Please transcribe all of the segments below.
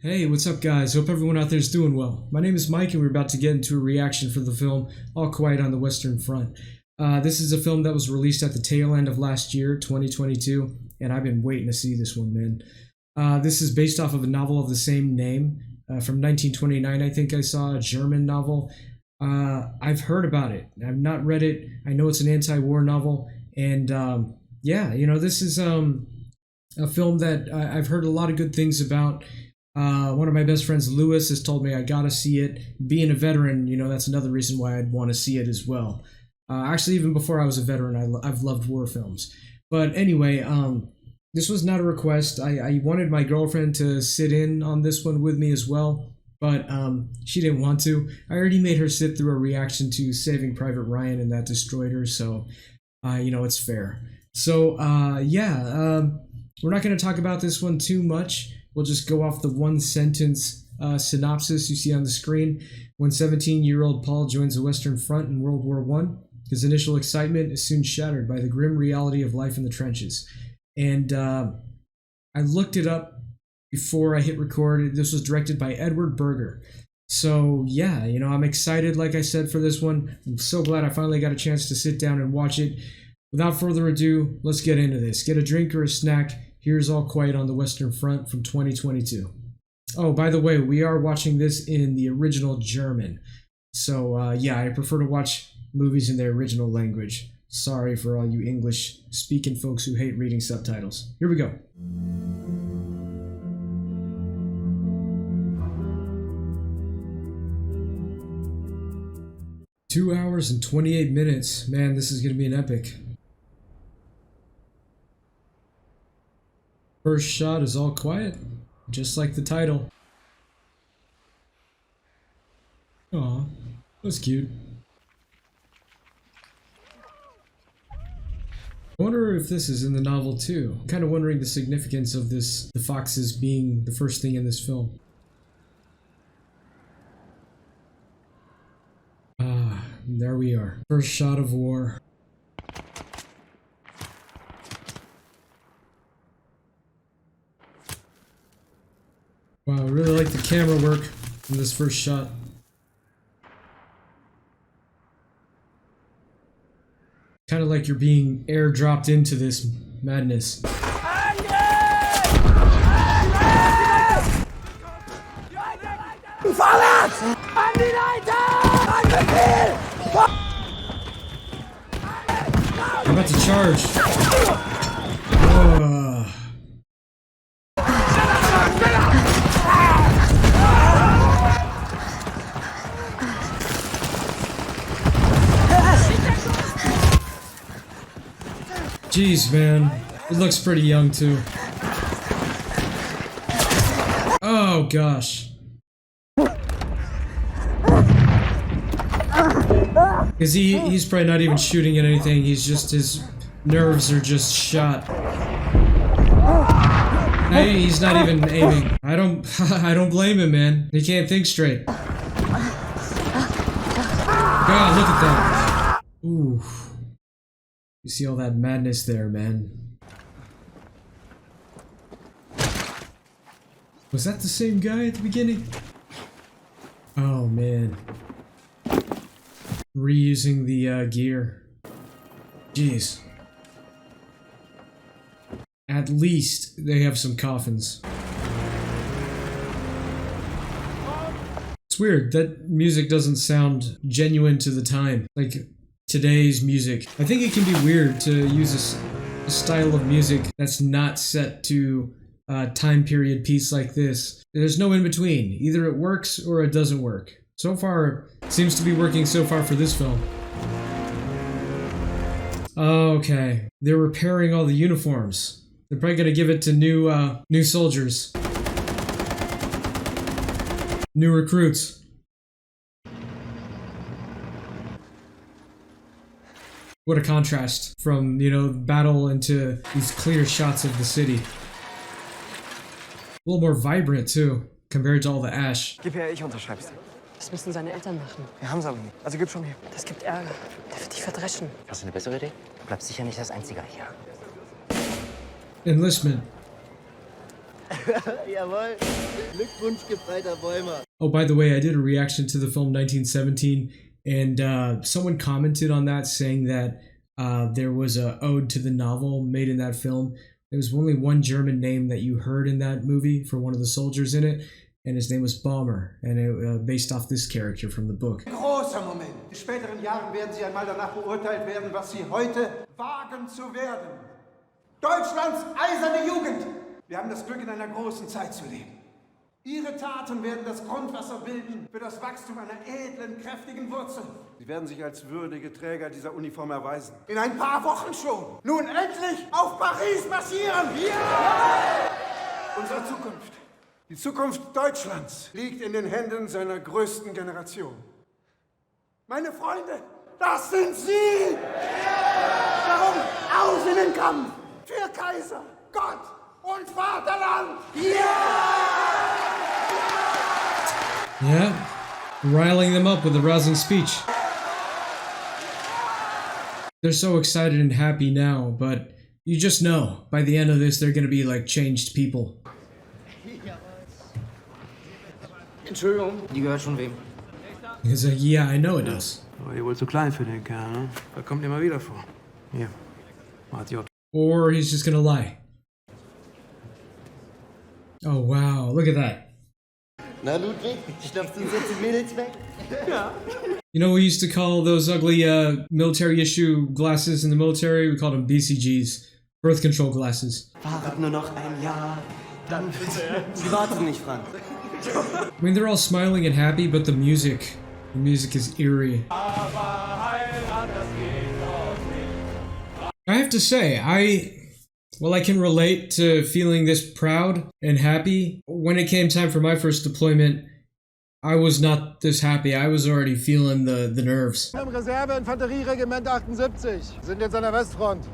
Hey, what's up guys? Hope everyone out there is doing well. My name is Mike and we're about to get into a reaction for the film All Quiet on the Western Front. This is a film that was released at the tail end of last year, 2022, and I've been waiting to see this one, man. This is based off of a novel of the same name from 1929, I think I saw, a German novel. I've heard about it. I've not read it. I know it's an anti-war novel, and yeah, you know, this is a film that I've heard a lot of good things about. One of my best friends, Lewis, has told me I gotta see it. Being a veteran, you know, that's another reason why I'd want to see it as well. Actually, even before I was a veteran, I've loved war films. But anyway, this was not a request. I wanted my girlfriend to sit in on this one with me as well, but she didn't want to. I already made her sit through a reaction to Saving Private Ryan, and that destroyed her, so, you know, it's fair. So, yeah, we're not going to talk about this one too much. We'll just go off the one sentence synopsis you see on the screen. When 17-year-old Paul joins the Western Front in World War I, his initial excitement is soon shattered by the grim reality of life in the trenches. And I looked it up before I hit record. This was directed by Edward Berger. So yeah, you know, I'm excited, like I said, for this one. I'm so glad I finally got a chance to sit down and watch it. Without further ado, let's get into this. Get a drink or a snack. Here's All Quiet on the Western Front from 2022. Oh, by the way, we are watching this in the original German. So, yeah, I prefer to watch movies in their original language. Sorry for all you English-speaking folks who hate reading subtitles. Here we go. Two hours and 28 minutes. Man, this is going to be an epic. First shot is all quiet, just like the title. Aw, that's cute. I wonder if this is in the novel too. I'm kind of wondering the significance of this, the foxes being the first thing in this film. Ah, there we are. First shot of war. Wow, I really like the camera work in this first shot. Kind of like you're being airdropped into this madness. I'm about to charge. Jeez, man. It looks pretty young, too. Oh, gosh. Because he's probably not even shooting at anything. He's just, his nerves are just shot. He's not even aiming. I don't blame him, man. He can't think straight. God, look at that. Ooh. You see all that madness there, man. Was that the same guy at the beginning? Oh, man. Reusing the gear. Jeez. At least they have some coffins. It's weird, that music doesn't sound genuine to the time. Like today's music. I think it can be weird to use a style of music that's not set to a time period piece like this. There's no in between. Either it works or it doesn't work. So far, it seems to be working so far for this film. Okay, they're repairing all the uniforms. They're probably gonna give it to new soldiers. New recruits. What a contrast from, you know, battle into these clear shots of the city. A little more vibrant, too, compared to all the ash. Gib her, ich unterschreib's. Das müssen seine Eltern machen. Wir haben's aber nicht. Also gib schon her. Das gibt Ärger. Der wird dich verdreschen. Hast du eine bessere Idee? Du bleibst sicher nicht als Einziger hier. Enlistment. Jawohl. Glückwunsch, gefreiter Bäumer. Oh, by the way, I did a reaction to the film 1917, and someone commented on that saying that there was a ode to the novel made in that film. There was only one German name that you heard in that movie for one of the soldiers in it, and his name was Bomber, and it based off this character from the book. Großer Moment. In späteren Jahren werden Sie einmal danach beurteilt werden, was Sie heute wagen zu werden. Deutschlands eiserne Jugend. Wir haben das Glück, in einer großen Zeit zu leben. Ihre Taten werden das Grundwasser bilden für das Wachstum einer edlen, kräftigen Wurzel. Sie werden sich als würdige Träger dieser Uniform erweisen. In ein paar Wochen schon. Nun endlich auf Paris marschieren! Ja! Unsere Zukunft, die Zukunft Deutschlands, liegt in den Händen seiner größten Generation. Meine Freunde, das sind Sie! Darum aus in den Kampf! Für Kaiser, Gott und Vaterland! Yeah, riling them up with a rousing speech. They're so excited and happy now, but you just know, by the end of this, they're gonna be like changed people. Entschuldigung, die gehört schon wem? He's like, yeah, I know it does. Aber ihr wohl zu klein für den Kerl, ne? Das kommt immer wieder vor. Hier, macht die auch. Or he's just gonna lie. Oh wow, look at that. Na, Ludwig, stopfst du uns jetzt die Mädels weg? You know, we used to call those ugly military issue glasses in the military, we called them BCGs, birth control glasses. Wartet nur noch ein Jahr, dann Sie warten nicht, Frank. I mean, they're all smiling and happy, but the music is eerie. I have to say, I can relate to feeling this proud and happy. When it came time for my first deployment, I was not this happy. I was already feeling the nerves. Im Reserve-Infanterieregiment 78. Sind jetzt an der Westfront.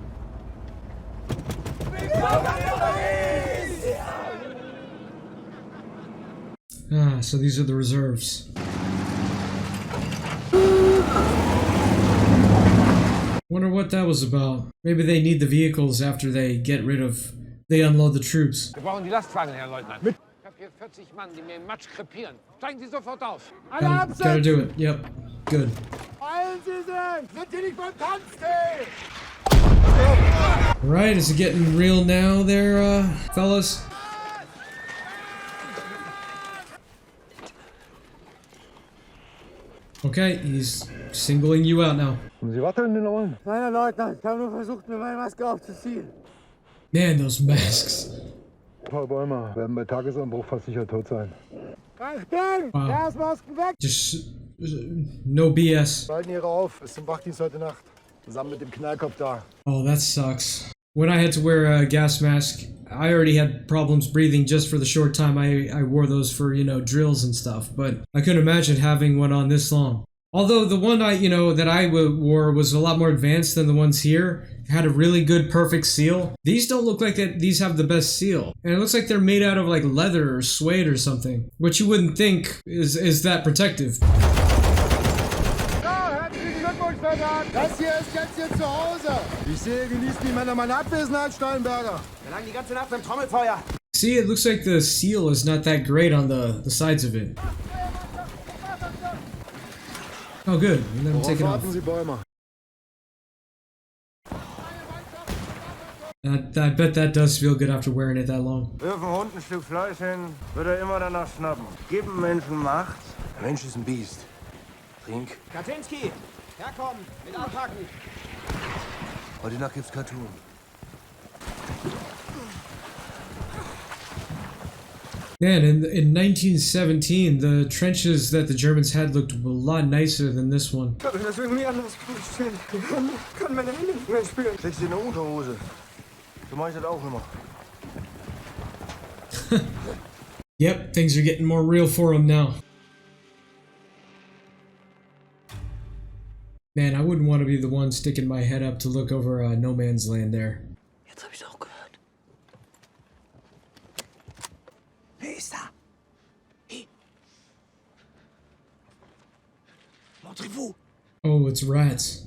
Ah, so these are the reserves. Wonder what that was about. Maybe they need the vehicles after they unload the troops. Wir brauchen die Lastwagen, Herr Leutnant. Ich habe hier 40 Mann, die mir im Matsch krepieren. Steigen Sie sofort auf. Gotta do it. Yep. Good. Eilen Sie sich! Sind Sie nicht beim Tanztee? Alright, is it getting real now there, fellas? Okay, he's singling you out now. Sie warten in den Ohren. Nein, Herr Leutnant, ich habe nur versucht, mir meine Maske aufzuziehen. Man, those masks. Ein paar Bäume werden bei Tagesanbruch fast sicher tot sein. Achtung! Wow. Gasmasken weg! Just no BS. Halten Ihre auf, bis zum Wachdienst heute Nacht. Zusammen mit dem Knallkopf da. Oh, that sucks. When I had to wear a gas mask, I already had problems breathing just for the short time I wore those for, drills and stuff, but I couldn't imagine having one on this long. Although the one that I wore was a lot more advanced than the ones here. It had a really good, perfect seal. These don't look like these have the best seal. And it looks like they're made out of like leather or suede or something, which you wouldn't think is that protective. Das hier ist jetzt hier zu Hause. Ich sehe, genießen die Männer meine Abwesenheit, Steinberger. Wir lagen die ganze Nacht beim Trommelfeuer. See, it looks like the seal is not that great on the sides of it. Oh, good. And then take it off. Sie Bäume. I bet that does feel good after wearing it that long. Wirf dem Hund ein Stück Fleisch hin, wird er immer danach schnappen. Gib dem Menschen Macht. Der Mensch ist ein Biest. Trink. Kaczynski, herkommen, mit anpacken. Heute Nacht gibt's Cartoon. Man, in 1917, the trenches that the Germans had looked a lot nicer than this one. Ich habe das irgendwie anders vorgestellt. Ich kann meine Hände nicht mehr spüren. Steckst dir in eine Unterhose. So mach ich das auch immer. Yep, things are getting more real for him now. Man, I wouldn't want to be the one sticking my head up to look over no man's land there. Jetzt hab ich's auch gehört. Wer ist da? Hey. Montrez-vous. Oh, it's rats.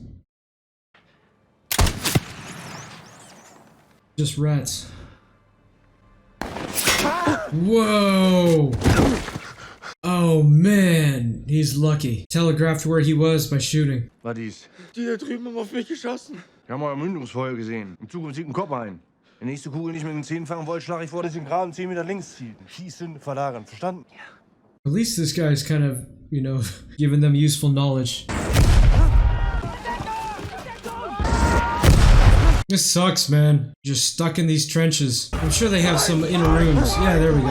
Just rats. Whoa! Oh man, he's lucky. Telegraphed where he was by shooting. Was dies? Die da drüben haben auf mich geschossen. Wir haben euer Mündungsfeuer gesehen. Im Zug zieht ein Kopf ein. Wenn die nächste Kugel nicht mit den Zähnen fangen wollt, schlage ich vor, dass ihr den Graben 10 Meter links zieht. Schießen, verlagern. Verstanden? Ja. At least this guy's kind of, you know, giving them useful knowledge. This sucks, man. Just stuck in these trenches. I'm sure they have some inner rooms. Yeah, there we go.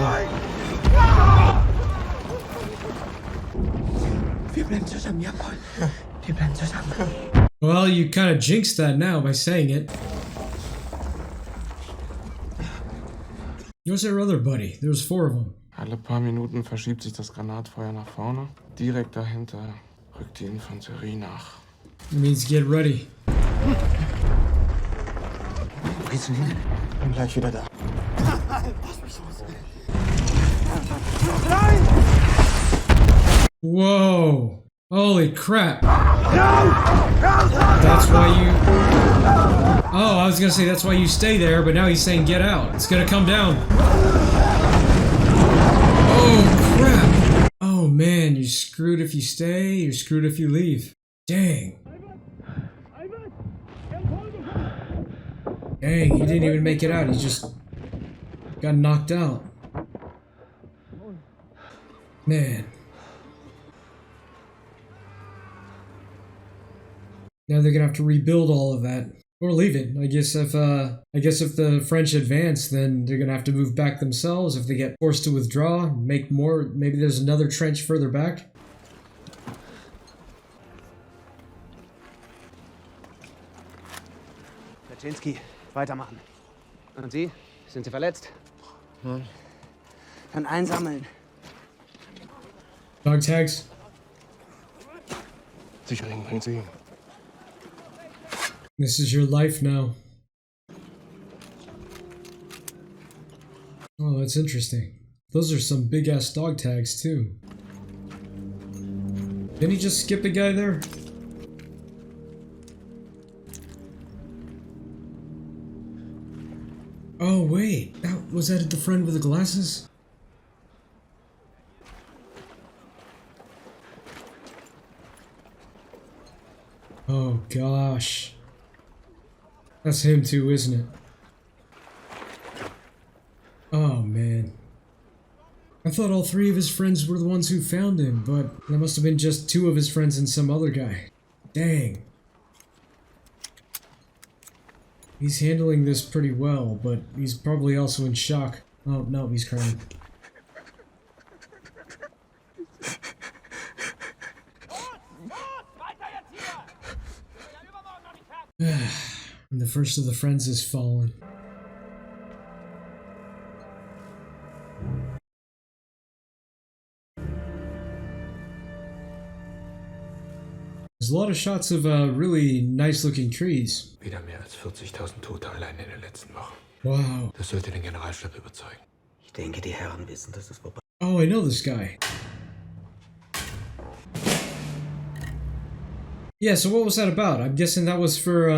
Wir bleiben zusammen, jawohl. Wir bleiben zusammen. Well, you kind of jinxed that now by saying it. Where's our other buddy? There was 4 of them. Alle paar Minuten verschiebt sich das Granatfeuer nach vorne. Direkt dahinter rückt die Infanterie nach. It means get ready. Wo geht's denn hin? Bin gleich wieder da. Whoa! Holy crap! That's why you... Oh, I was gonna say that's why you stay there, but now he's saying get out. It's gonna come down. Oh crap! Oh man, you're screwed if you stay, you're screwed if you leave. Dang. Dang, he didn't even make it out, he just got knocked out. Man. Now they're gonna have to rebuild all of that. Or leave it. I guess if the French advance, then they're gonna have to move back themselves. If they get forced to withdraw, make more, maybe there's another trench further back. Kaczynski, weitermachen. Und Sie? Sind Sie verletzt? Nein. Dann einsammeln. Dog tags. Sicherling bringt sie. This is your life now. Oh, that's interesting. Those are some big ass dog tags too. Didn't he just skip a guy there? Oh wait, was that the friend with the glasses? Oh gosh. That's him too, isn't it? Oh man. I thought all 3 of his friends were the ones who found him, but that must have been just 2 of his friends and some other guy. Dang. He's handling this pretty well, but he's probably also in shock. Oh no, he's crying. And the first of the friends has fallen. There's a lot of shots of really nice looking trees. Wieder mehr als 40.000 Tote allein in den letzten Wochen. Wow. Das sollte den Generalstab überzeugen. Ich denke, die Herren wissen, dass es vorbei ist. Oh, I know this guy. Yeah, so what was that about? I'm guessing that was for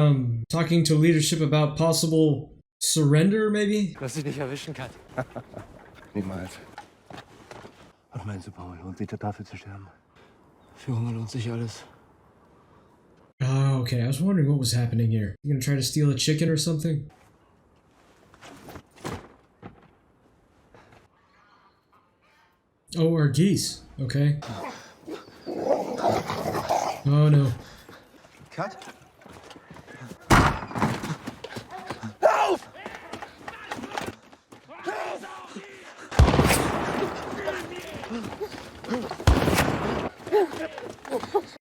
talking to leadership about possible surrender, maybe? Dass ich dich erwischen kann. Niemals. Was meinst du, Paul? Lohnt sich das dafür zu sterben? Führung lohnt sich alles. Oh, okay. I was wondering what was happening here. You gonna try to steal a chicken or something? Oh, or geese. Okay. Oh no. Cut.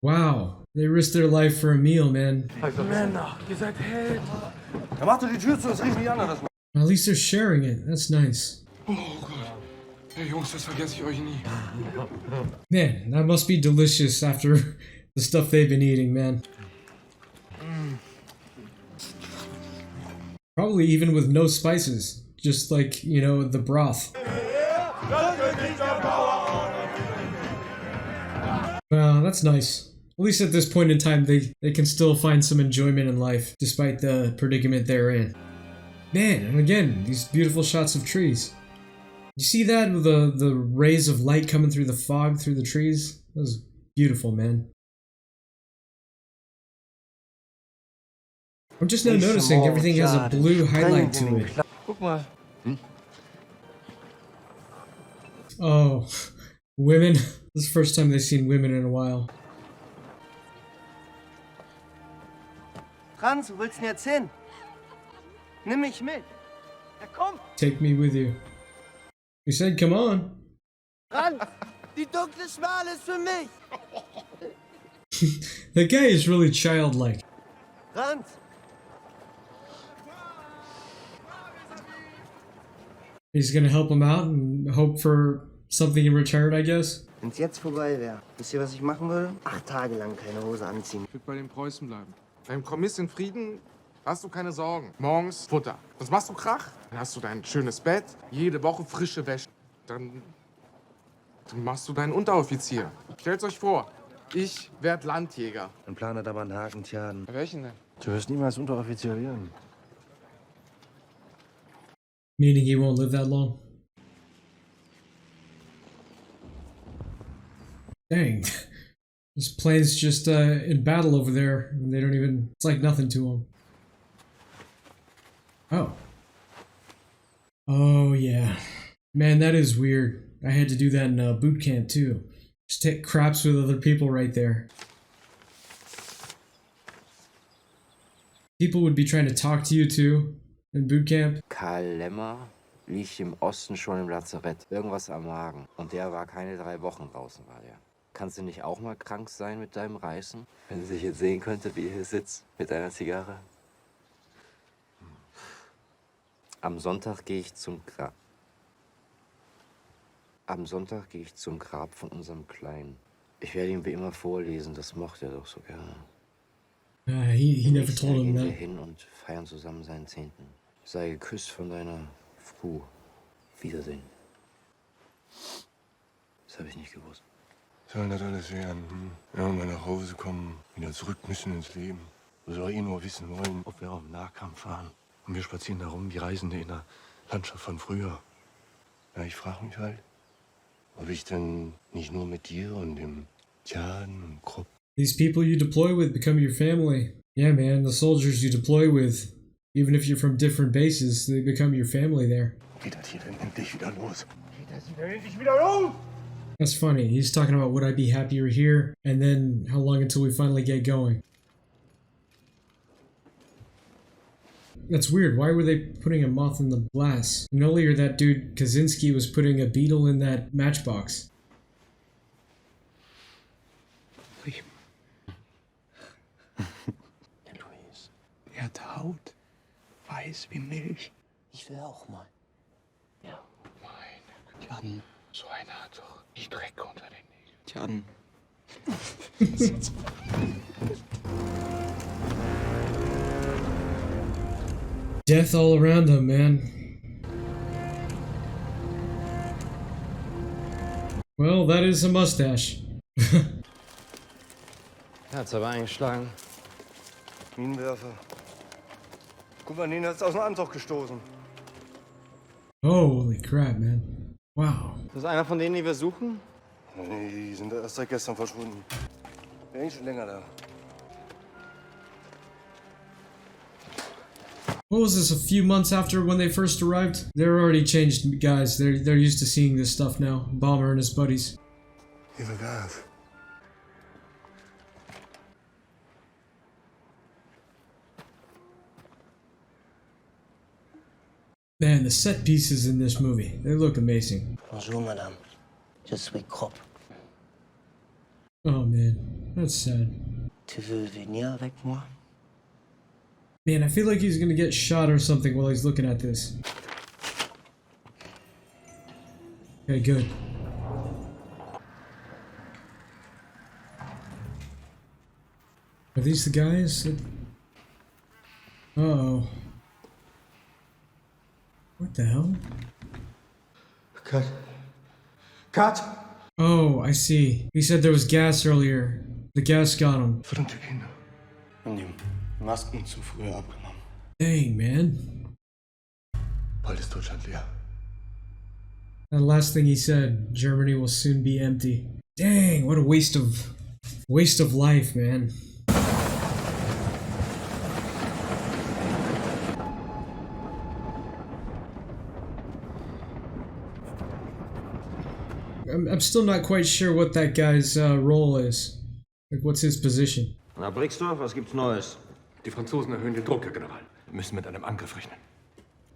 Wow. They risked their life for a meal, man. Männer, ihr seid Held. Er macht doch die Tür zu, das riecht nicht anders. At least they're sharing it. That's nice. Oh Gott. Hey Jungs, das vergesse ich euch nie. Man, that must be delicious after the stuff they've been eating, man. Probably even with no spices. Just like, you know, the broth. Wow, that's nice. At least at this point in time, they can still find some enjoyment in life, despite the predicament they're in. Man, and again, these beautiful shots of trees. You see that with the rays of light coming through the fog through the trees? That was beautiful, man. I'm just now noticing everything has a blue highlight to it. Guck mal. Oh, women. This is the first time they've seen women in a while. Franz, wo willst du denn jetzt hin? Nimm mich mit. Ja, komm. Take me with you. You said, come on. Franz, die dunkle Schmale ist für mich. The guy is really childlike. Franz. He's gonna help him out and hope for something in return, I guess. Wenn's jetzt vorbei wäre, wisst ihr, was ich machen würde? 8 Tage lang keine Hose anziehen. Ich würde bei den Preußen bleiben. Beim Kommiss in Frieden hast du keine Sorgen. Morgens Futter. Sonst machst du Krach. Dann hast du dein schönes Bett. Jede Woche frische Wäsche. Dann machst du deinen Unteroffizier. Stellt euch vor, ich werd Landjäger. Dann planet aber einen Haken, Tjaden. Welchen denn? Du wirst niemals Unteroffizier werden. Meaning he won't live that long. Dang. This plane's just in battle over there. And they don't even... It's like nothing to them. Oh. Oh, yeah. Man, that is weird. I had to do that in boot camp, too. Just take craps with other people right there. People would be trying to talk to you, too, in boot camp. Karl Lemmer liegt im Osten schon im Lazarett. Irgendwas am Magen. Und der war keine 3 Wochen draußen, war der. Kannst du nicht auch mal krank sein mit deinem Reißen? Wenn sie sich jetzt sehen könnte, wie ihr hier sitzt mit einer Zigarre. Am Sonntag gehe ich zum Grab. Am Sonntag gehe ich zum Grab von unserem Kleinen. Ich werde ihm wie immer vorlesen, das mochte er doch so gerne. He never told him Gehen wir that. hin und feiern zusammen seinen 10. Sei geküsst von deiner Frau. Wiedersehen. Das habe ich nicht gewusst. Soll das alles werden? Irgendwann nach Hause kommen, wieder zurück müssen ins Leben. Wir sollen eh nur wissen wollen, ob wir auf den Nahkampf fahren. Und wir spazieren da rum wie Reisende in der Landschaft von früher. Ja, ich frage mich halt, ob ich denn nicht nur mit dir und dem Tjaden und Krupp. These people you deploy with become your family. Yeah, man, the soldiers you deploy with, even if you're from different bases, they become your family there. Geht das hier denn endlich wieder los? Geht das hier endlich wieder los? That's funny. He's talking about would I be happier here, and then how long until we finally get going. That's weird. Why were they putting a moth in the glass? And earlier that dude Kaczynski was putting a beetle in that matchbox. Luis, er hat Haut. Weiß wie Milch. Ich will auch mal. Ja. Meine Güte. Tjaden. So einer hat doch die Dreck unter den Nägeln. Tjaden. Death all around them, man. Well, that is a mustache. Hat's aber eingeschlagen. Minenwerfer. Gouverneur hat's aus dem Anzug gestoßen. Holy crap, man. Wow. Das ist einer von denen, die wir suchen? Nee, die sind erst seit gestern verschwunden. Bin eigentlich schon länger da. What was this, a few months after when they first arrived? They're already changed guys. They're used to seeing this stuff now. Bomber and his buddies. Hier war Gas. Man, the set pieces in this movie, they look amazing. Bonjour, madame. Je suis Krupp. Oh man, that's sad. Tu veux venir avec moi? Man, I feel like he's gonna get shot or something while he's looking at this. Okay, good. Are these the guys? Uh-oh. What the hell? Cut. Cut! Oh, I see. He said there was gas earlier. The gas got him. Verdammte Kinder. Und die Masken zu früh abgenommen. Dang, man. Bald ist Deutschland leer. And the last thing he said, Germany will soon be empty. Dang, what a waste of life, man. I'm still not quite sure what that guy's role is. Like, what's his position? Na, Brixdorf, was gibt's Neues? Die Franzosen erhöhen den Druck, Herr General. Wir müssen mit einem Angriff rechnen.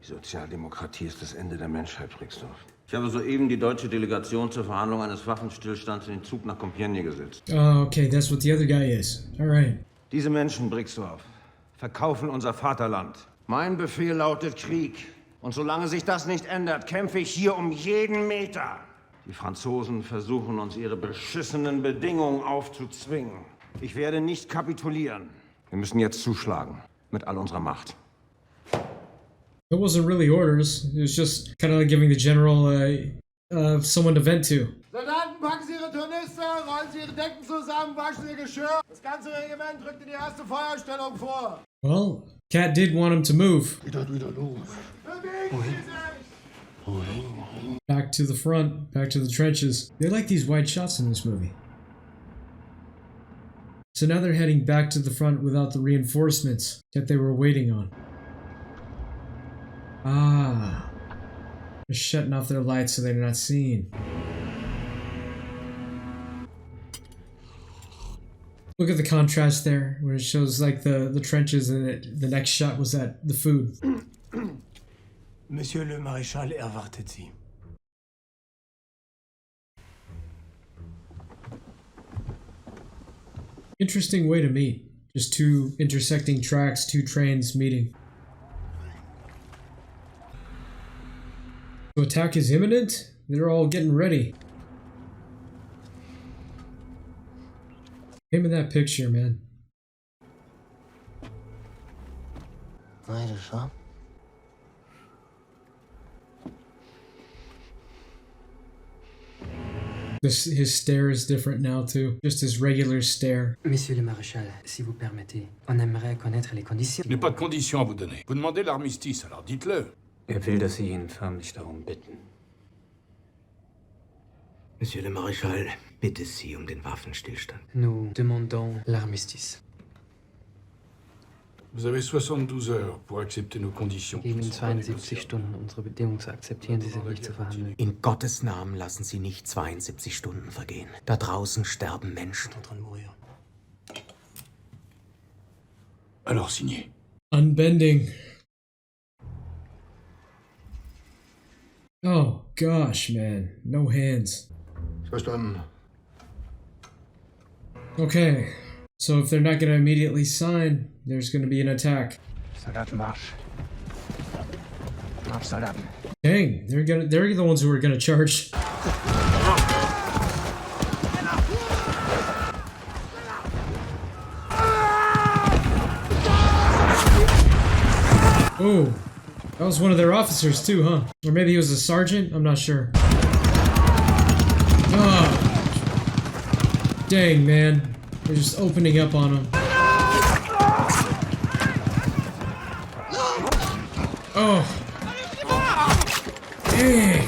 Die Sozialdemokratie ist das Ende der Menschheit, Brixdorf. Ich habe soeben die deutsche Delegation zur Verhandlung eines Waffenstillstands in den Zug nach Compiègne gesetzt. Oh, okay, that's what the other guy is. Alright. Diese Menschen, Brixdorf, verkaufen unser Vaterland. Mein Befehl lautet Krieg. Und solange sich das nicht ändert, kämpfe ich hier um jeden Meter. Die Franzosen versuchen uns ihre beschissenen Bedingungen aufzuzwingen. Ich werde nicht kapitulieren. Wir müssen jetzt zuschlagen. Mit all unserer Macht. It wasn't really orders. It was just kind of like giving the general someone to vent to. Soldaten, packen Sie Ihre Tornister, rollen Sie Ihre Decken zusammen, waschen Ihr Geschirr. Das ganze Regiment rückt in die erste Feuerstellung vor. Well, Cat did want him to move. Wieder los. Back to the front, back to the trenches. They like these wide shots in this movie. So now they're heading back to the front without the reinforcements that they were waiting on. Ah. They're shutting off their lights so they're not seen. Look at the contrast there, where it shows like the trenches, and the next shot was that the food. Monsieur le Maréchal erwartet Sie. Interesting way to meet. Just two intersecting tracks, two trains meeting. So attack is imminent? They're all getting ready. Him in that picture, man. His stare is different now too. Just his regular stare. Monsieur le Maréchal, si vous permettez, on aimerait connaître les conditions. Je n'ai pas de conditions à vous donner. Vous demandez l'armistice, alors dites-le. Will, dass Sie ihn förmlich darum bitten. Monsieur le Maréchal, bitte Sie den Waffenstillstand. Nous demandons l'armistice. Vous avez 72 heures pour accepter nos conditions. Geben Ihnen 72 Stunden, unsere Bedingungen zu akzeptieren. Sie sind nicht zu verhandeln. In Gottes Namen lassen Sie nicht 72 Stunden vergehen. Da draußen sterben Menschen. Alors signez. Unbending. Oh gosh, man. No hands. Verstanden. Okay. So if they're not gonna immediately sign, there's gonna be an attack. Soldatenmarsch. Marsch, Soldaten. Dang, they're the ones who are gonna charge. Oh, that was one of their officers too, huh? Or maybe he was a sergeant? I'm not sure. Oh. Dang, man. They're just opening up on him. Oh. Dang.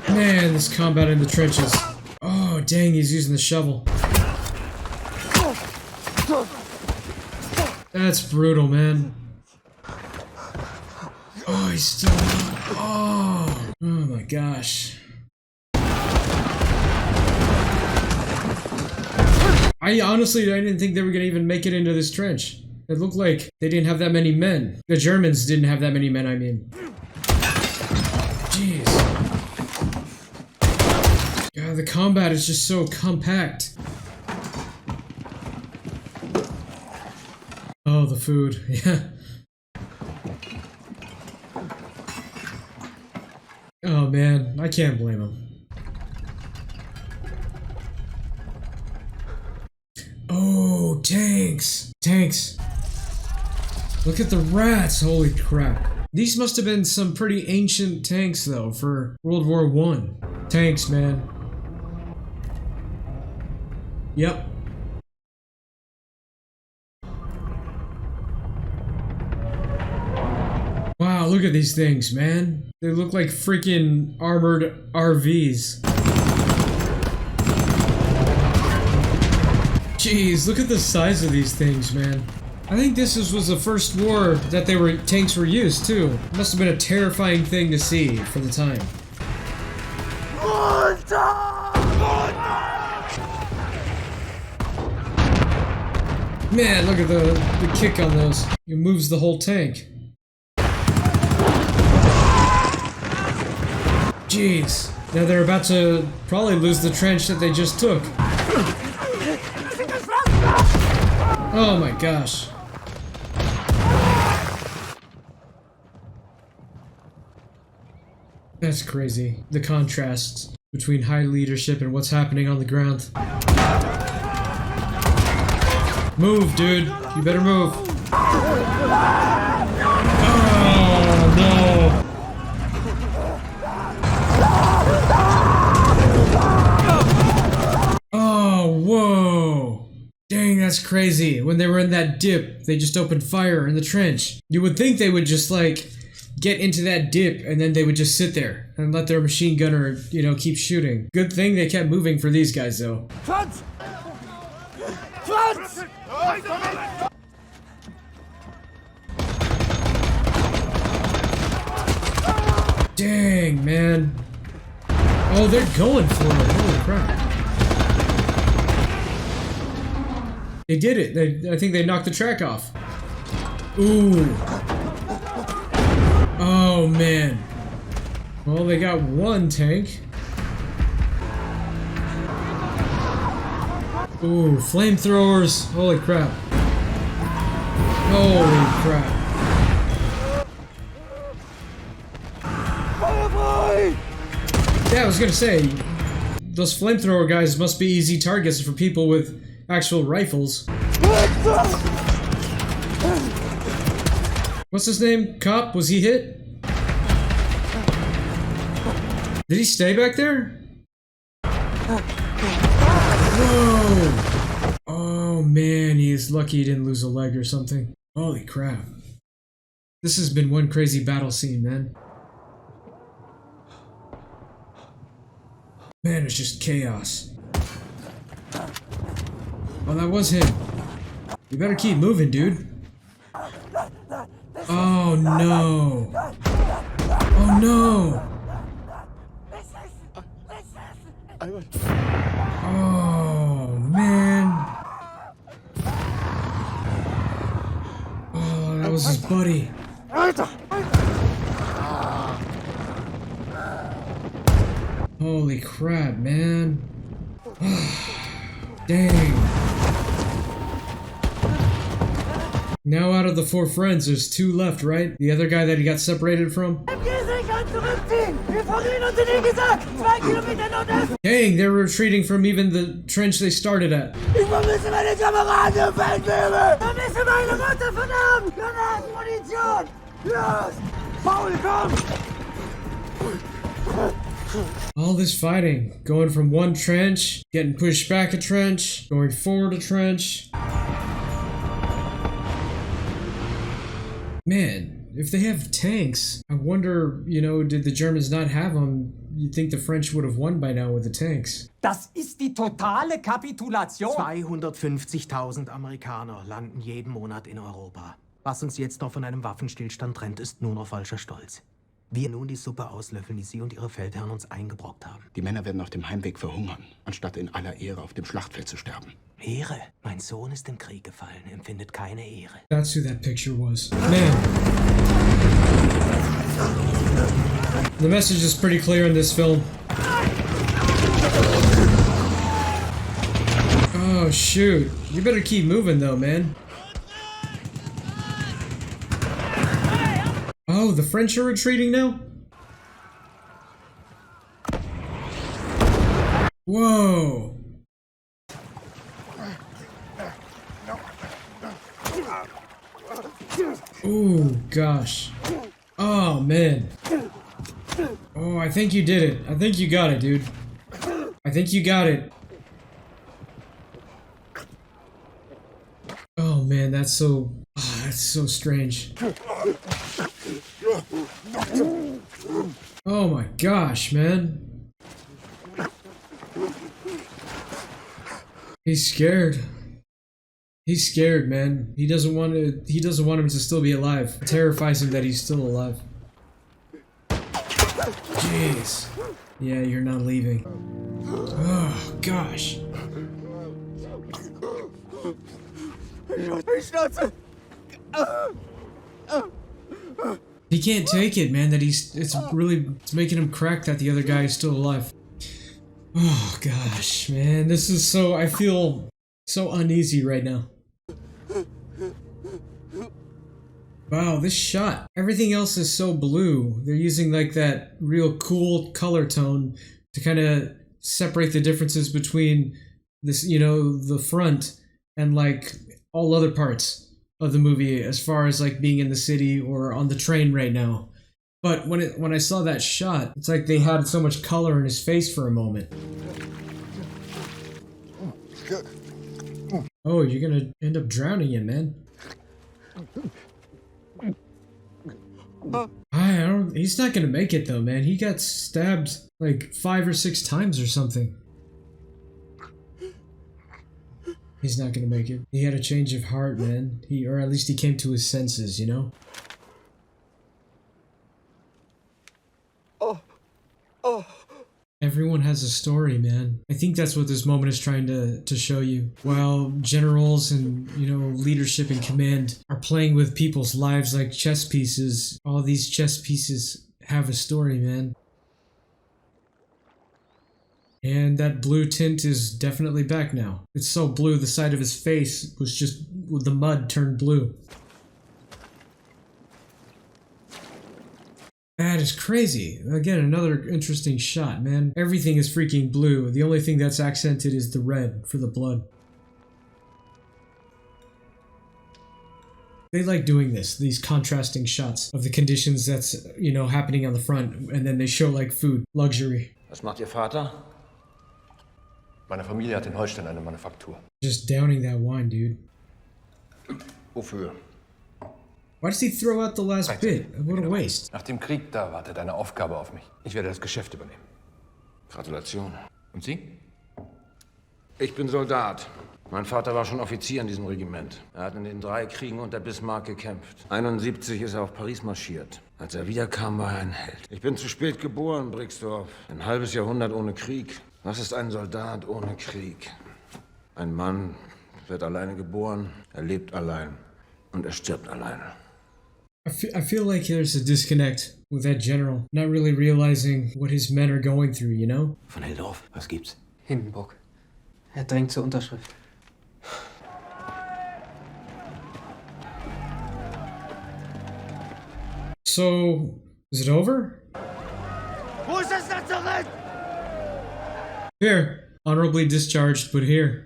Man, this combat in the trenches. Oh, dang, he's using the shovel. That's brutal, man. Oh, he's still... Oh. Oh my gosh. I didn't think they were gonna even make it into this trench. It looked like they didn't have that many men. The Germans didn't have that many men, I mean. Jeez. God, the combat is just so compact. Oh, the food. Yeah. Oh man, I can't blame him. Oh, tanks! Tanks! Look at the rats, holy crap. These must have been some pretty ancient tanks though for World War I. Tanks, man. Yep. look at these things, man. They look like freaking armored RVs. Jeez, look at the size of these things, man. I think this was the first war that tanks were used too. It must have been a terrifying thing to see for the time. Man, look at the kick on those. It moves the whole tank. Jeez. Now they're about to probably lose the trench that they just took. Oh my gosh. That's crazy. The contrasts between high leadership and what's happening on the ground. Move, dude. You better move. Oh, no. Oh, whoa. Dang, that's crazy. When they were in that dip, they just opened fire in the trench. You would think they would just, like, get into that dip and then they would just sit there and let their machine gunner, you know, keep shooting. Good thing they kept moving for these guys, though. Franz! Franz! Dang, man. Oh, they're going for it. Holy crap. They did it. I think they knocked the track off. Ooh. Oh, man. Well, they got one tank. Ooh, flamethrowers. Holy crap. Holy crap. Yeah, I was gonna say, those flamethrower guys must be easy targets for people with actual rifles. What's his name? Cop? Was he hit? Did he stay back there? Whoa! Oh man, he is lucky he didn't lose a leg or something. Holy crap. This has been one crazy battle scene, man. Man, it's just chaos. Oh, that was him. You better keep moving, dude. Oh no. Oh no. Oh man. Oh, that was his buddy. Holy crap, man. Dang. Now out of the 4 friends, there's 2 left, right? The other guy that he got separated from? Dang, they're retreating from even the trench they started at. All this fighting, going from one trench, getting pushed back a trench, going forward a trench. Man, if they have tanks, I wonder, you know, did the Germans not have them? You'd think the French would have won by now with the tanks. Das ist die totale Kapitulation. 250.000 Amerikaner landen jeden Monat in Europa. Was uns jetzt noch von einem Waffenstillstand trennt, ist nur noch falscher Stolz. Wir nun die Suppe auslöffeln, die Sie und Ihre Feldherren uns eingebrockt haben. Die Männer werden auf dem Heimweg verhungern, anstatt in aller Ehre auf dem Schlachtfeld zu sterben. Ehre? Mein Sohn ist im Krieg gefallen, empfindet keine Ehre. That's who that picture was. Man. The message is pretty clear in this film. Oh, shoot. You better keep moving, though, man. Oh, the French are retreating now? Whoa. Oh, gosh. Oh, man. Oh, I think you did it. I think you got it, dude. I think you got it. Oh, man, that's so strange. Oh my gosh, man. He's scared. He's scared, man. He doesn't want him to still be alive. It terrifies him that he's still alive. Jeez. Yeah, you're not leaving. Oh gosh. He can't take it, man, that it's making him crack that the other guy is still alive. Oh gosh, man, this is I feel so uneasy right now. Wow, this shot. Everything else is so blue. They're using like that real cool color tone to kind of separate the differences between this, the front and like all other parts of the movie as far as like being in the city or on the train right now. But when I saw that shot, it's like they had so much color in his face for a moment. Oh, you're gonna end up drowning him, man. He's not gonna make it though, man. He got stabbed like 5 or 6 times or something. He's not gonna make it. He had a change of heart, man. Or at least he came to his senses, Everyone has a story, man. I think that's what this moment is trying to show you. While generals and, leadership and command are playing with people's lives like chess pieces, all these chess pieces have a story, man. And that blue tint is definitely back now. It's so blue, the side of his face was just, the mud turned blue. That is crazy. Again, another interesting shot, man. Everything is freaking blue. The only thing that's accented is the red for the blood. They like doing these contrasting shots of the conditions that's, happening on the front, and then they show like food, luxury. Was macht Ihr Vater? Meine Familie hat in Holstein eine Manufaktur. Just downing that wine, dude. Wofür? Why does he throw out the last bit? What a waste. Nach dem Krieg, da wartet eine Aufgabe auf mich. Ich werde das Geschäft übernehmen. Gratulation. Und Sie? Ich bin Soldat. Mein Vater war schon Offizier in diesem Regiment. Er hat in den 3 Kriegen unter Bismarck gekämpft. 71 ist er auf Paris marschiert. Als er wiederkam, war er ein Held. Ich bin zu spät geboren, Brixdorf. Ein halbes Jahrhundert ohne Krieg. Was ist ein Soldat ohne Krieg? Ein Mann wird alleine geboren, er lebt allein und er stirbt alleine. I feel like there's a disconnect with that general, not really realizing what his men are going through, Von Heldorf, was gibt's? Hindenburg. Er drängt zur Unterschrift. So, is it over? Wo ist das Lazarett? Here, honorably discharged, but here.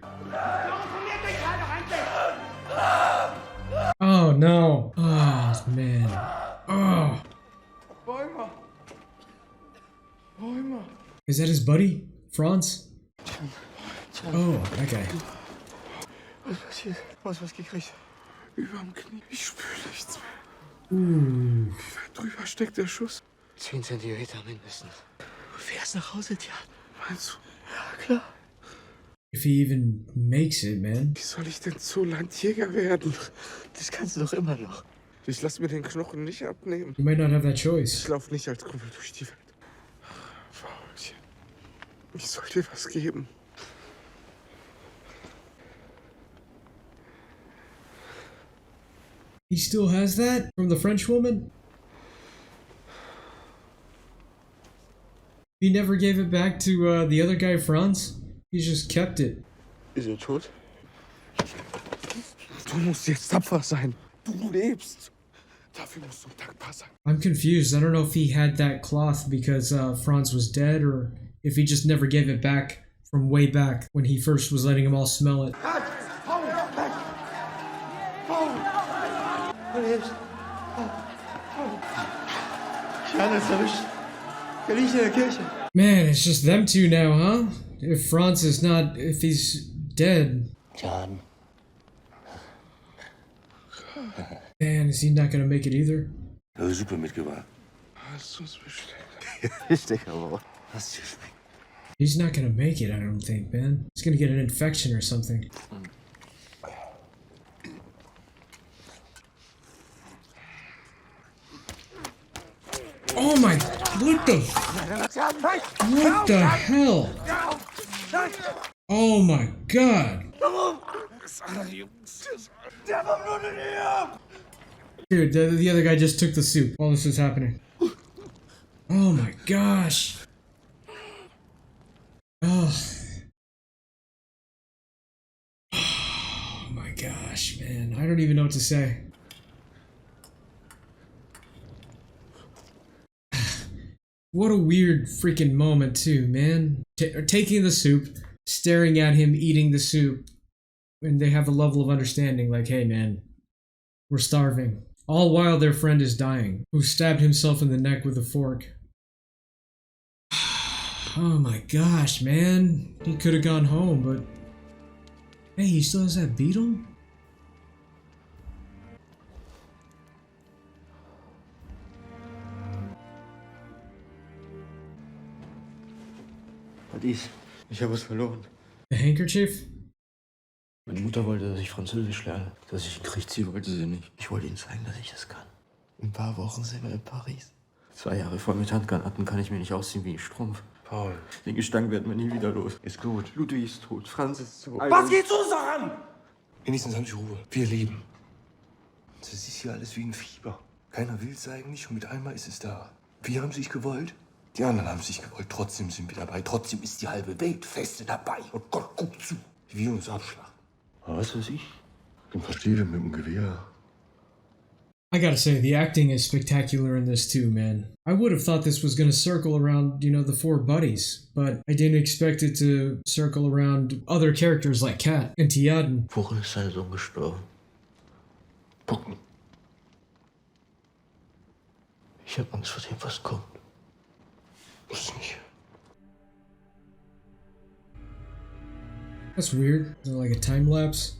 Oh no. Oh man. Oh. Is that his buddy? Franz? Oh, that guy. Was passiert? Was gekriegt? Überm Knie. Ich spüre nichts mehr. Drüber steckt der Schuss. 10 Zentimeter mindestens. Du fährst nach Hause, Tja. Meinst du? Ja, klar. If he even makes it, man. Wie soll ich denn Zoollandjäger werden? Das kannst du doch immer noch. Ich lass mir den Knochen nicht abnehmen. You might not have that choice. Ich lauf nicht als Krüppel durch die Welt. Frauchen, ich soll dir was geben. He still has that? From the French woman? He never gave it back to the other guy, Franz? He just kept it. Ist er tot? Du musst jetzt tapfer sein. Du lebst. Dafür musst du dankbar sein. I'm confused. I don't know if he had that cloth because Franz was dead or if he just never gave it back from way back when he first was letting them all smell it. Du lebst. Ich habe es erwischt. Er liegt in der Kirche. Man, it's just them two now, huh? If Franz is not, if he's dead. John. Man, is he not gonna make it either? Ich habe Suppe mitgebracht. Hast du's bestellt? Richtig, aber was dir schmeckt. He's not gonna make it, I don't think, man. He's gonna get an infection or something. Oh my, what the hell? Oh my god. Dude, the other guy just took the soup while this was happening. Oh my gosh. Oh. Oh my gosh, man. I don't even know what to say. What a weird freaking moment, too, man. Taking the soup, staring at him eating the soup, and they have a level of understanding like, hey, man, we're starving. All while their friend is dying, who stabbed himself in the neck with a fork. Oh my gosh, man. He could have gone home, but... Hey, he still has that beetle? Was ist? Ich habe was verloren. The handkerchief? Meine Mutter wollte, dass ich Französisch lerne. Dass ich in den Krieg ziehe, wollte sie nicht. Ich wollte ihnen zeigen, dass ich das kann. In ein paar Wochen sind wir in Paris. 2 Jahre voll mit Handgranaten kann ich mir nicht ausziehen wie ein Strumpf. Paul. Den Gestank werden wir nie wieder los. Ist gut. Ludwig ist tot. Franz ist tot. Was geht's uns an? Wenigstens haben Sie Ruhe. Wir leben. Das ist hier alles wie ein Fieber. Keiner will es eigentlich und mit einmal ist es da. Wir haben sich gewollt. Die anderen haben sich gewollt. Trotzdem sind wir dabei. Trotzdem ist die halbe Welt feste dabei. Und Gott guckt zu, wie wir uns abschlachten. Aber was weiß ich? Den verstehe mit dem Gewehr. I gotta say, the acting is spectacular in this too, man. I would have thought this was gonna circle around, you know, the 4 buddies, but I didn't expect it to circle around other characters like Kat and Tiaden. Worin ist seine Sohn gestorben? Gucken. Ich hab Angst vor dem, was kommt. Muss nicht. That's weird. Is it like a time lapse?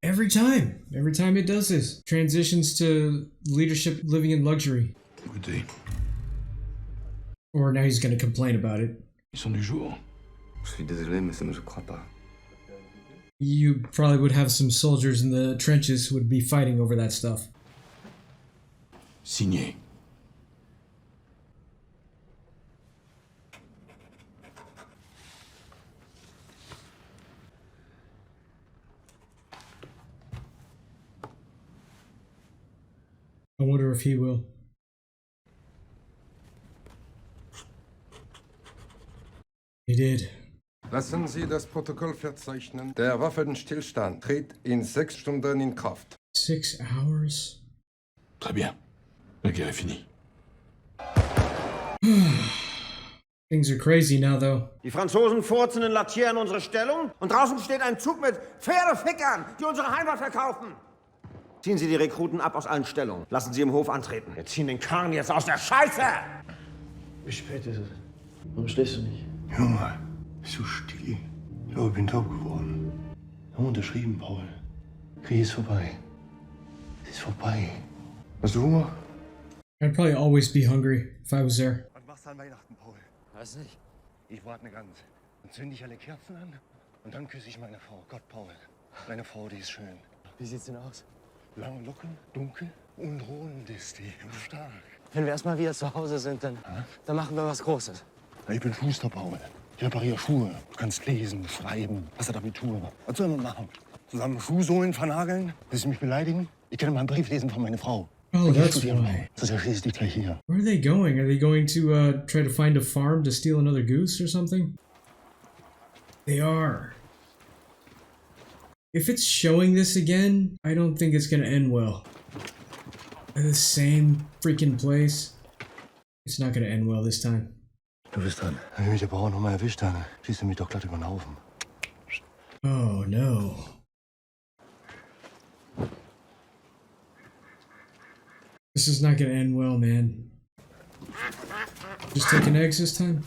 Every time it does this. Transitions to leadership living in luxury. Écoutez, Or now he's gonna complain about it. ils sont du jour. Je suis désolé, mais ça ne se croit pas. You probably would have some soldiers in the trenches who would be fighting over that stuff. Signé. I wonder if he will. He did. Lassen Sie das Protokoll verzeichnen. Der Waffenstillstand tritt in 6 Stunden in Kraft. 6 hours? Très bien. La guerre est finie. Things are crazy now, though. Die Franzosen furzen in Laternen unsere Stellung und draußen steht ein Zug mit Pferdefickern, die unsere Heimat verkaufen. Ziehen Sie die Rekruten ab aus allen Stellungen. Lassen Sie im Hof antreten. Wir ziehen den Karren jetzt aus der Scheiße! Wie spät ist es? Warum schläfst du nicht? Junge, bist du still? Ich glaube, ich bin taub geworden. Wir haben unterschrieben, Paul. Krieg ist vorbei. Es ist vorbei. Hast du Hunger? I'd probably always be hungry if I was there. Was machst du an Weihnachten, Paul? Weiß nicht. Ich brate eine Gans. Dann zünde ich alle Kerzen an und dann küsse ich meine Frau. Gott, Paul. Meine Frau, die ist schön. Wie sieht's denn aus? Lange Locken, dunkel und rund ist die. Stark. Wenn wir erstmal wieder zu Hause sind, dann machen wir was Großes. Ich bin Schuster, Paul. Ich repariere Schuhe. Du kannst lesen, schreiben. Was hat Abitur? Was soll man machen? Zusammen Schuhsohlen vernageln? Willst du mich beleidigen? Ich kann mal einen Brief lesen von meiner Frau. Oh, that's why. Das erschießt dich gleich hier. Where are they going? Are they going to try to find a farm to steal another goose or something? They are. If it's showing this again, I don't think it's gonna end well. In the same freaking place. It's not gonna end well this time. Du bist dran. Wenn mich der Bauer noch mal erwischt hat, schießt er mich doch glatt über den Haufen. Oh no. This is not gonna end well, man. Just taking eggs this time?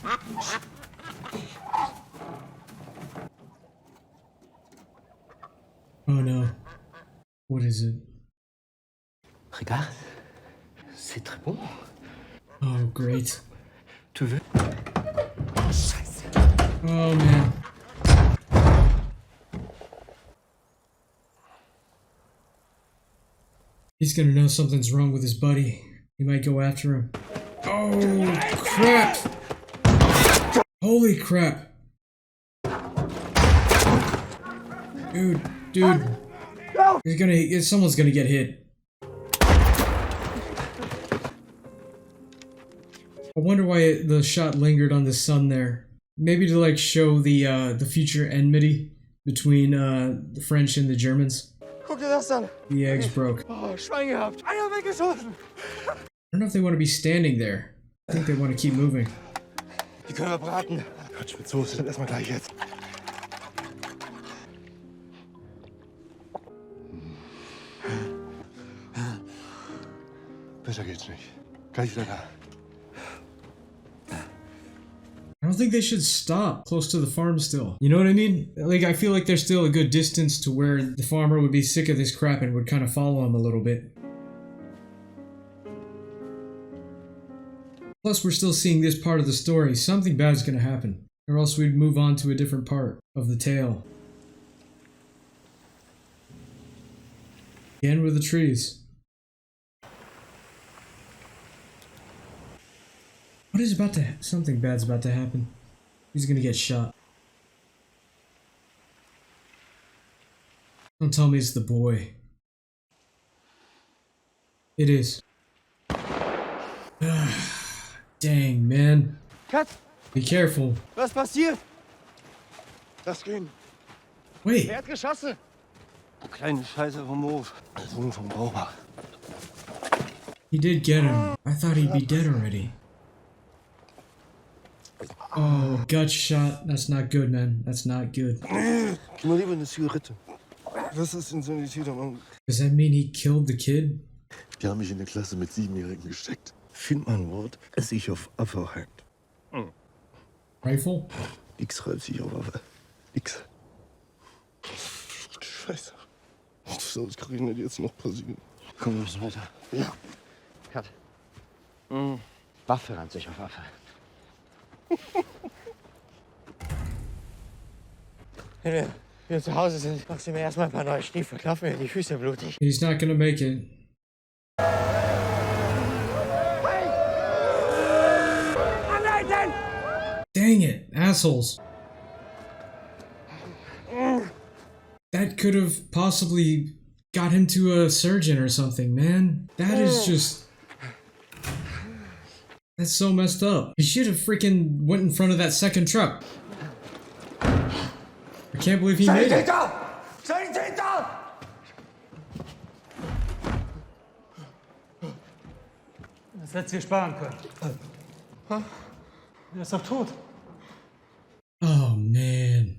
Oh no. What is it? Regarde. C'est très bon. Oh, great. Tu veux? Oh, man. He's gonna know something's wrong with his buddy. He might go after him. Oh, crap! Holy crap! Dude. Someone's gonna get hit. I wonder why the shot lingered on the sun there. Maybe to like show the future enmity between the French and the Germans. Guck dir das an. The eggs broke. Oh, Schwein gehabt. Eier weggeschossen. I don't know if they want to be standing there. I think they want to keep moving. Die können wir braten. Quatsch mit Soße, dann erstmal gleich jetzt. Besser geht's nicht. Gleich wieder da. I don't think they should stop close to the farm still. You know what I mean? Like, I feel like there's still a good distance to where the farmer would be sick of this crap and would kind of follow him a little bit. Plus, we're still seeing this part of the story. Something bad's gonna happen. Or else we'd move on to a different part of the tale. Again with the trees. What is about to... Something bad's about to happen. He's gonna get shot. Don't tell me it's the boy. It is. Dang, man. Kat! Be careful. Was passiert? Lass gehen. Wait. Wer hat geschossen? Kleine Scheiße vom Hof. Sohn vom Bauer. He did get him. I thought he'd be dead already. Oh, gut shot. That's not good, man. That's not good. Gib mal lieber eine Zigarette. Was ist denn so ein Täter, Mann? Does that mean he killed the kid? Die haben mich in der Klasse mit 7-Jährigen gesteckt. Find mal ein Wort, das sich auf Affe hakt. Rifle? X reibt sich auf Affe. X. Scheiße. Was kann denn jetzt noch passieren? Komm, wir müssen weiter. Ja. Kat. Waffe reimt sich auf Waffe. Wenn wir zu Hause sind, machst du mir erstmal ein paar neue Stiefel. Laufen mir die Füße blutig. He's not gonna make it. Anhalten! Dang it, assholes. That could have possibly got him to a surgeon or something, man. That is just... That's so messed up. He should have freaking went in front of that second truck. I can't believe he made it. Das hättest du dir sparen können. Er ist doch tot. Oh, man.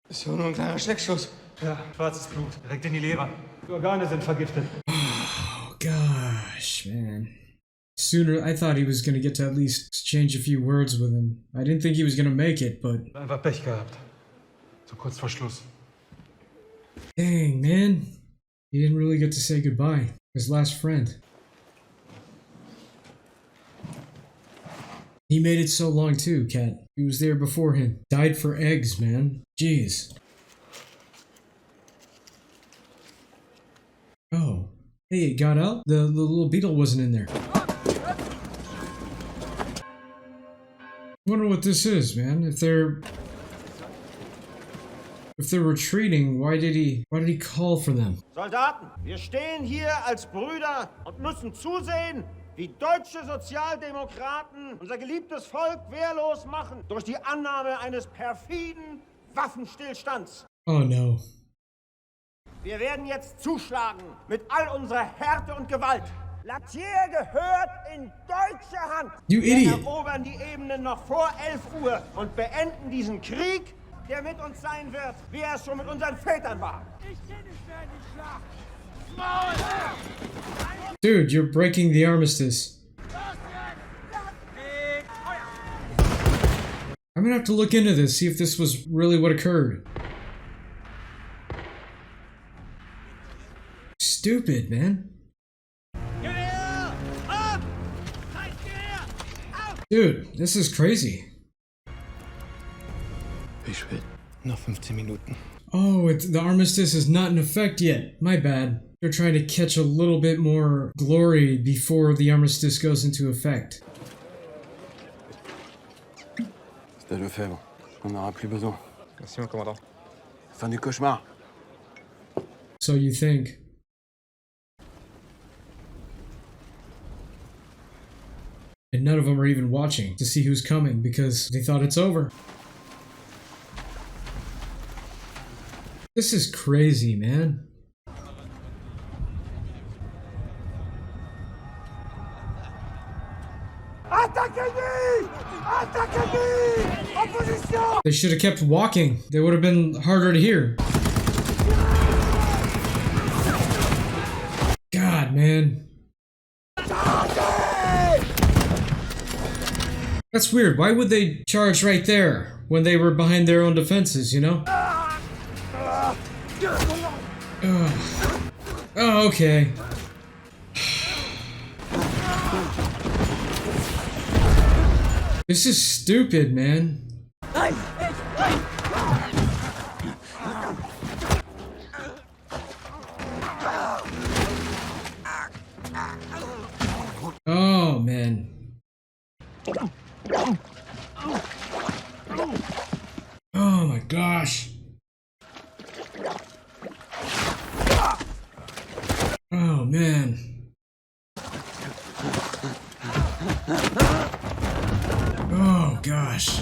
Ist ja nur ein kleiner Schleckschuss. Ja, schwarzes Blut, direkt in die Leber. Die Organe sind vergiftet. Oh, gosh, man. Sooner, I thought he was gonna get to at least exchange a few words with him. I didn't think he was gonna make it, but... Einfach Pech gehabt. So kurz vor Schluss. Dang, man. He didn't really get to say goodbye. His last friend. He made it so long too, Kat. He was there before him. Died for eggs, man. Jeez. Oh. Hey, it got out? The little beetle wasn't in there. I wonder what this is, man. If they're retreating, why did he call for them? Soldaten, wir stehen hier als Brüder und müssen zusehen, wie deutsche Sozialdemokraten unser geliebtes Volk wehrlos machen durch die Annahme eines perfiden Waffenstillstands. Oh no. Wir werden jetzt zuschlagen mit all unserer Härte und Gewalt. Latier gehört in deutsche Hand. You Wir idiot. erobern die Ebenen noch vor 11 Uhr und beenden diesen Krieg, der mit uns sein wird, wie er es schon mit unseren Vätern war. Ich sehe nicht mehr in die Schlacht. Dude, you're breaking the armistice. I'm gonna have to look into this, see if this was really what occurred. Stupid, man. Gewehr! Ab! Dude, this is crazy. Wie spät? Noch 15 Minuten. Oh, the armistice is not in effect yet. My bad. They're trying to catch a little bit more glory before the armistice goes into effect. C'était Lefebvre. On n'aura plus besoin. Merci, mon commandant. Fin du cauchemar. So you think. And none of them are even watching to see who's coming because they thought it's over. This is crazy, man. Attaquez-lui! Attaquez-lui! En position! They should have kept walking. They would have been harder to hear. God, man. That's weird. Why would they charge right there when they were behind their own defenses, you know? Oh, okay. This is stupid, man. Oh, man. Oh my gosh. Oh man. Oh gosh.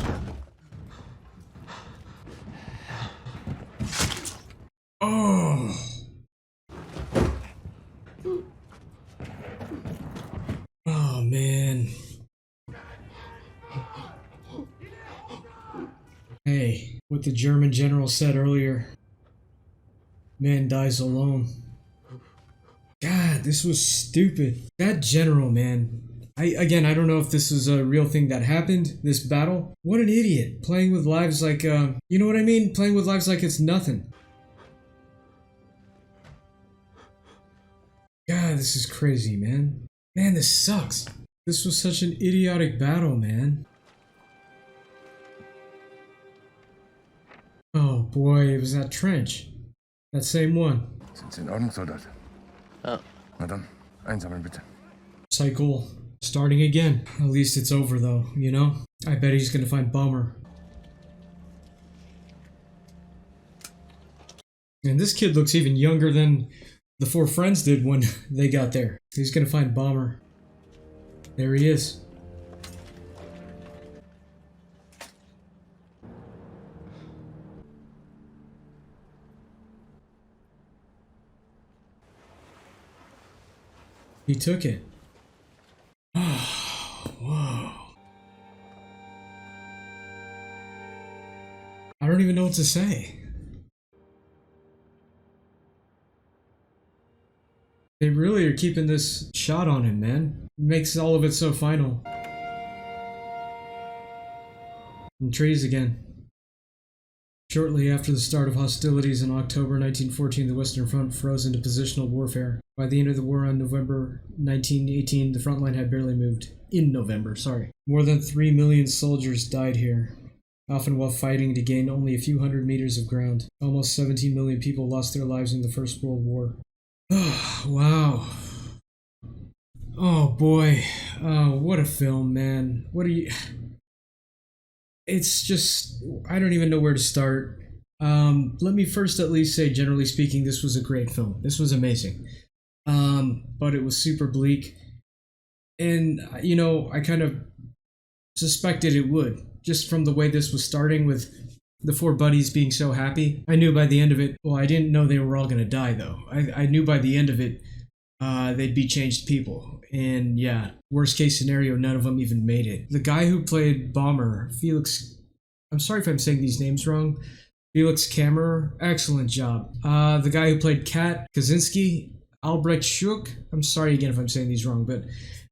Oh. Oh man. Hey, what the German general said earlier. Man dies alone. God, this was stupid. That general, man. I don't know if this is a real thing that happened, this battle. What an idiot. Playing with lives like, you know what I mean? Playing with lives like it's nothing. God, this is crazy, man. Man, this sucks. This was such an idiotic battle, man. Oh boy, it was that trench. That same one. Sind Sie in Ordnung, Soldat? Ja. Na dann, einsammeln bitte. Cycle starting again. At least it's over though, you know? I bet he's gonna find Bomber. And this kid looks even younger than the four friends did when they got there. He's gonna find Bomber. There he is. He took it. Oh, whoa. I don't even know what to say. They really are keeping this shot on him, man. It makes all of it so final. And trees again. Shortly after the start of hostilities in October 1914, the Western Front froze into positional warfare. By the end of the war on November 1918, the front line had barely moved. In November, sorry. More than 3 million soldiers died here, often while fighting to gain only a few hundred meters of ground. Almost 17 million people lost their lives in the First World War. Oh, wow. Oh boy. Oh, what a film, man. What are you... It's just, I don't even know where to start. Let me first at least say, generally speaking, this was a great film. This was amazing. But it was super bleak. And, you know, I kind of suspected it would, just from the way this was starting with the four buddies being so happy. I knew by the end of it, well, I didn't know they were all going to die, though. I knew by the end of it, they'd be changed people. And yeah, worst case scenario, none of them even made it. The guy who played Bomber, Felix, I'm sorry if I'm saying these names wrong, Felix Kammerer, excellent job. The guy who played Kat Kaczynski, Albrecht Schuck, I'm sorry again if I'm saying these wrong, but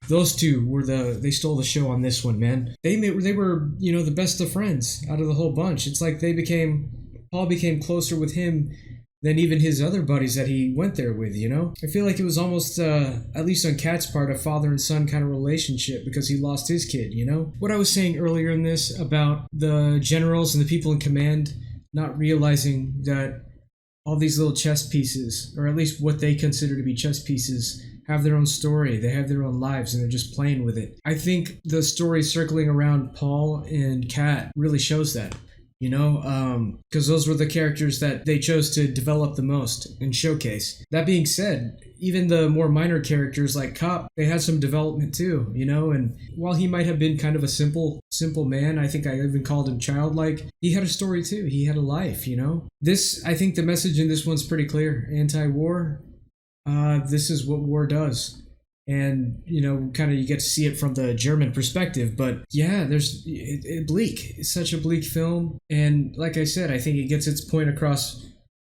those two were they stole the show on this one, man. They were, you know, the best of friends out of the whole bunch. It's like Paul became closer with him than even his other buddies that he went there with, you know? I feel like it was almost, at least on Kat's part, a father and son kind of relationship because he lost his kid, you know? What I was saying earlier in this about the generals and the people in command not realizing that all these little chess pieces, or at least what they consider to be chess pieces, have their own story, they have their own lives, and they're just playing with it. I think the story circling around Paul and Kat really shows that. You know, because those were the characters that they chose to develop the most and showcase. That being said, even the more minor characters like Cop, they had some development too, you know, and while he might have been kind of a simple man, I think I even called him childlike, he had a story too. He had a life, you know. I think the message in this one's pretty clear. Anti-war, this is what war does. And, you know, kind of you get to see it from the German perspective. But yeah, Bleak. It's such a bleak film. And like I said, I think it gets its point across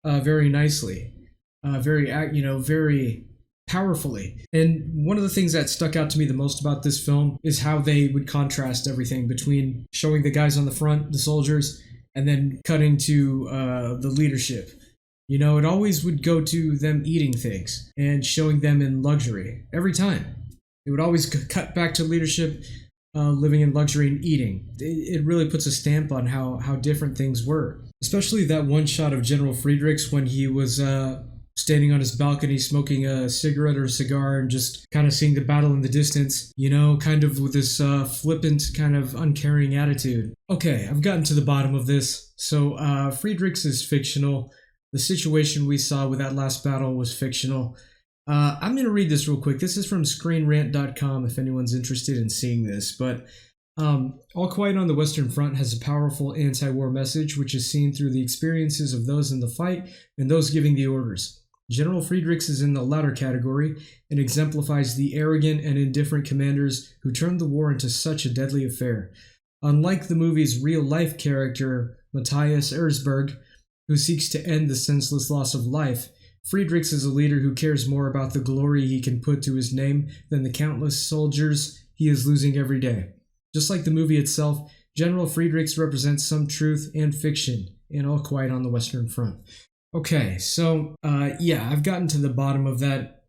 very nicely. Very powerfully. And one of the things that stuck out to me the most about this film is how they would contrast everything between showing the guys on the front, the soldiers, and then cutting to the leadership. You know, it always would go to them eating things and showing them in luxury every time. It would always cut back to leadership living in luxury and eating. It really puts a stamp on how different things were. Especially that one shot of General Friedrichs when he was standing on his balcony smoking a cigarette or a cigar and just kind of seeing the battle in the distance, you know, kind of with this flippant, kind of uncaring attitude. Okay, I've gotten to the bottom of this. So Friedrichs is fictional. The situation we saw with that last battle was fictional. I'm going to read this real quick. This is from ScreenRant.com if anyone's interested in seeing this. But All Quiet on the Western Front has a powerful anti-war message which is seen through the experiences of those in the fight and those giving the orders. General Friedrichs is in the latter category and exemplifies the arrogant and indifferent commanders who turned the war into such a deadly affair. Unlike the movie's real-life character, Matthias Erzberg, who seeks to end the senseless loss of life, Friedrichs is a leader who cares more about the glory he can put to his name than the countless soldiers he is losing every day. Just like the movie itself, General Friedrichs represents some truth and fiction in All Quiet on the Western Front. Okay, so I've gotten to the bottom of that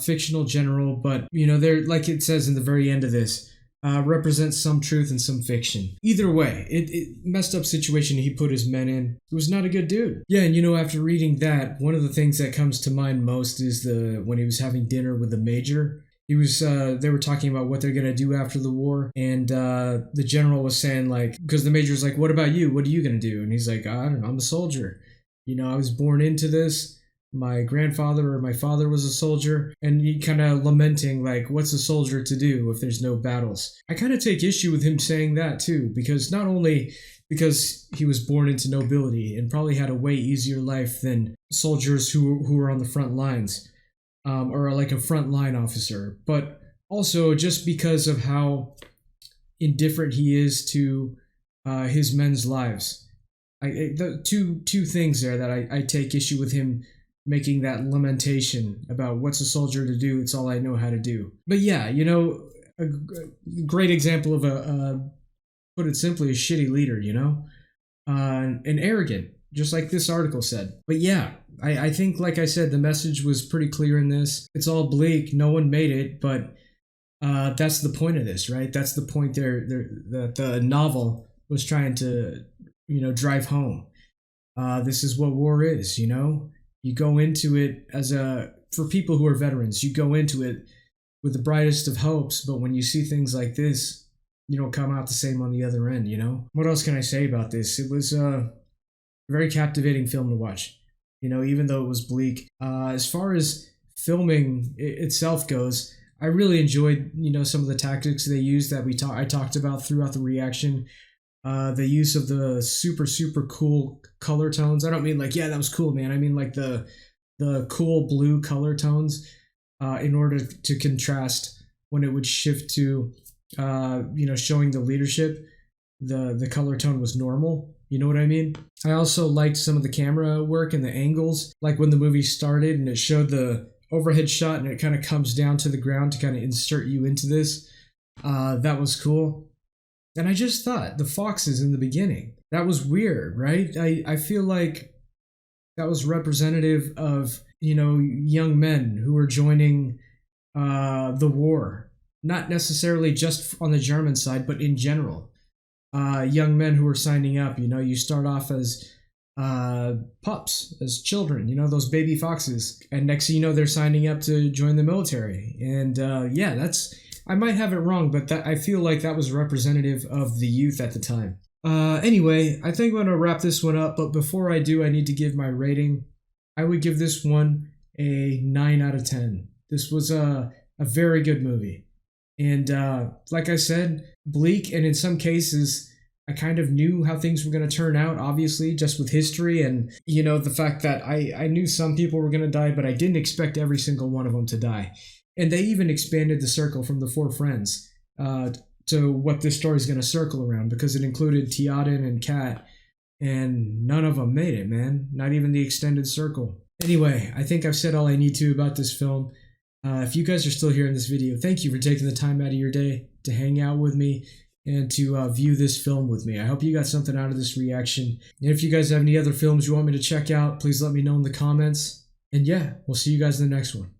fictional general, but you know, there, like it says in the very end of this, represents some truth and some fiction. Either way, it messed up situation he put his men in. It was not a good dude. Yeah, and you know, after reading that, one of the things that comes to mind most is when he was having dinner with the major. He was, they were talking about what they're gonna do after the war, and the general was saying, like, because the major's like, what about you? What are you gonna do? And he's like, I don't know, I'm a soldier. You know, I was born into this. My grandfather or my father was a soldier, and he kind of lamenting, like, what's a soldier to do if there's no battles? I kind of take issue with him saying that too, because not only because he was born into nobility and probably had a way easier life than soldiers who were on the front lines, or like a front line officer, but also just because of how indifferent he is to his men's lives. The two things there that I take issue with him making that lamentation about what's a soldier to do, it's all I know how to do. But yeah, you know, a great example of put it simply, a shitty leader, you know? And arrogant, just like this article said. But yeah, I think, like I said, the message was pretty clear in this. It's all bleak, no one made it, but that's the point of this, right? That's the point there that the novel was trying to, you know, drive home. This is what war is, you know? You go into it for people who are veterans, you go into it with the brightest of hopes, but when you see things like this, you don't come out the same on the other end, you know? What else can I say about this? It was a very captivating film to watch, you know, even though it was bleak. As far as filming itself goes, I really enjoyed, you know, some of the tactics they used that I talked about throughout the reaction. The use of the super cool color tones. I don't mean like, yeah, that was cool, man. I mean like the cool blue color tones in order to contrast when it would shift to, you know, showing the leadership. The color tone was normal. You know what I mean? I also liked some of the camera work and the angles, like when the movie started and it showed the overhead shot and it kind of comes down to the ground to kind of insert you into this. That was cool. And I just thought the foxes in the beginning, that was weird, right? I feel like that was representative of, young men who were joining the war. Not necessarily just on the German side, but in general. Young men who were signing up. You start off as pups, as children, those baby foxes. And next thing you know, they're signing up to join the military. And I might have it wrong, but I feel like that was representative of the youth at the time. Anyway, I think I'm going to wrap this one up, but before I do, I need to give my rating. I would give this one a 9 out of 10. This was a very good movie. And like I said, bleak, and in some cases, I kind of knew how things were going to turn out, obviously, just with history and, the fact that I knew some people were going to die, but I didn't expect every single one of them to die. And they even expanded the circle from the 4 friends to what this story is going to circle around, because it included Theoden and Kat, and none of them made it, man. Not even the extended circle. Anyway, I think I've said all I need to about this film. If you guys are still here in this video, thank you for taking the time out of your day to hang out with me and to view this film with me. I hope you got something out of this reaction. And if you guys have any other films you want me to check out, please let me know in the comments. And yeah, we'll see you guys in the next one.